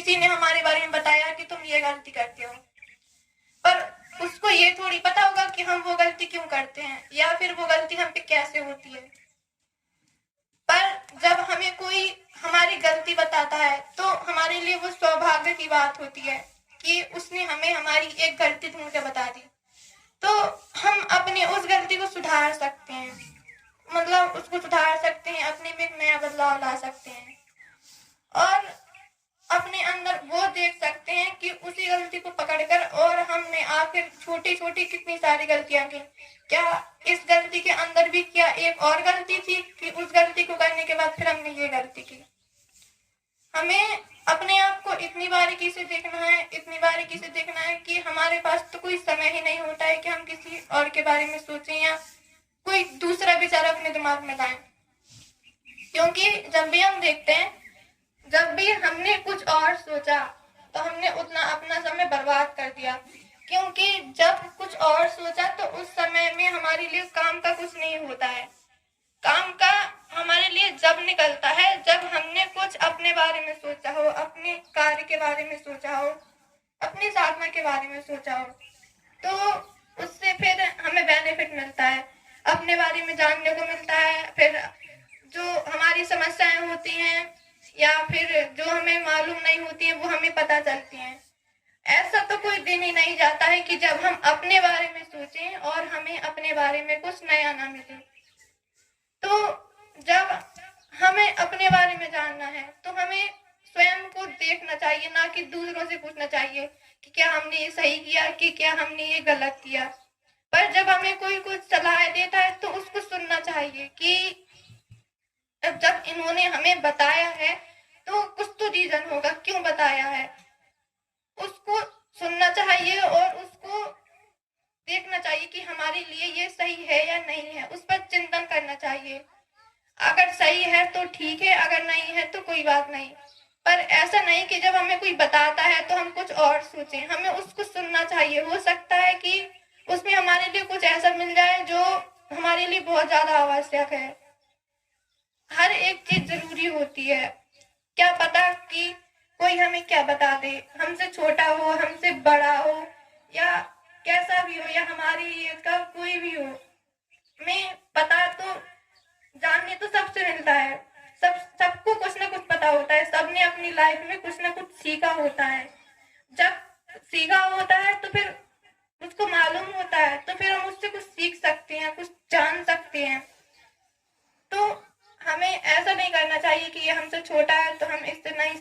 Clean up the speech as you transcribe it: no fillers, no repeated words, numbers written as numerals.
किसी ने हमारे बारे में बताया कि तुम ये गलती करते हो, पर उसको ये थोड़ी पता होगा कि हम वो गलती क्यों करते हैं या फिर वो गलती हम पे कैसे होती है। पर जब हमें कोई हमारी गलती बताता है तो हमारे लिए वो सौभाग्य की बात होती है कि उसने हमें हमारी एक गलती ढूंढ के बता दी, तो हम अपनी उस गलती को सुधार सकते हैं, मतलब उसको सुधार सकते हैं, अपने में एक नया बदलाव ला सकते हैं और अपने अंदर वो देख सकते हैं कि उसी गलती को पकड़कर और हमने आखिर छोटी छोटी कितनी सारी गलतियां की, क्या इस गलती के अंदर भी क्या एक और गलती थी कि उस गलती को करने के बाद फिर हमने ये गलती की। हमें अपने आप को इतनी बारीकी से देखना है, इतनी बारीकी से देखना है कि हमारे पास तो कोई समय ही नहीं होता है कि हम किसी और के बारे में सोचें या कोई दूसरा विचार अपने दिमाग में लाएं। क्योंकि जब भी हम देखते हैं, जब भी हमने कुछ और सोचा तो हमने उतना अपना समय बर्बाद कर दिया, क्योंकि जब कुछ और सोचा तो उस समय में हमारे लिए काम का कुछ नहीं होता है। काम का हमारे लिए जब निकलता है जब हमने कुछ अपने बारे में सोचा हो, अपने कार्य के बारे में सोचा हो, अपनी साधना के बारे में सोचा हो, तो उससे फिर हमें बेनिफिट मिलता है, अपने बारे में जानने को मिलता है। फिर जो हमारी समस्याएं होती हैं या फिर जो हमें मालूम नहीं होती है वो हमें पता चलती हैं। ऐसा तो कोई दिन ही नहीं जाता है कि जब हम अपने बारे में सोचें और हमें अपने बारे में कुछ नया ना मिले। तो जब हमें अपने बारे में जानना है तो हमें स्वयं को देखना चाहिए, ना कि दूसरों से पूछना चाहिए कि क्या हमने ये सही किया कि क्या हमने ये गलत किया। पर जब हमें कोई कुछ सलाह देता है तो उसको सुनना चाहिए कि जब इन्होंने हमें बताया है तो कुछ तो रीजन होगा क्यों बताया है, उसको सुनना चाहिए और उसको देखना चाहिए कि हमारे लिए ये सही है या नहीं है, उस पर चिंतन करना चाहिए। अगर सही है तो ठीक है, अगर नहीं है तो कोई बात नहीं। पर ऐसा नहीं कि जब हमें कोई बताता है तो हम कुछ और सोचें, हमें उसको सुनना चाहिए। हो सकता है कि उसमें हमारे लिए कुछ ऐसा मिल जाए जो हमारे लिए बहुत ज्यादा आवश्यक है। हर एक चीज जरूरी होती है, क्या पता कि कोई हमें क्या बता दे, हमसे छोटा हो, हमसे बड़ा हो या कैसा भी हो या हमारी एज का कोई भी हो, हमें पता तो जानने तो सबसे मिलता है, सबको कुछ ना कुछ पता होता है, सबने अपनी लाइफ में कुछ ना कुछ सीखा होता है। जब सीखा होता है तो फिर उसको मालूम होता है तो फिर हम उससे कुछ सीख सकते हैं, कुछ जान सकते हैं। तो हमें ऐसा नहीं करना चाहिए कि ये हमसे छोटा है तो हम इससे नहीं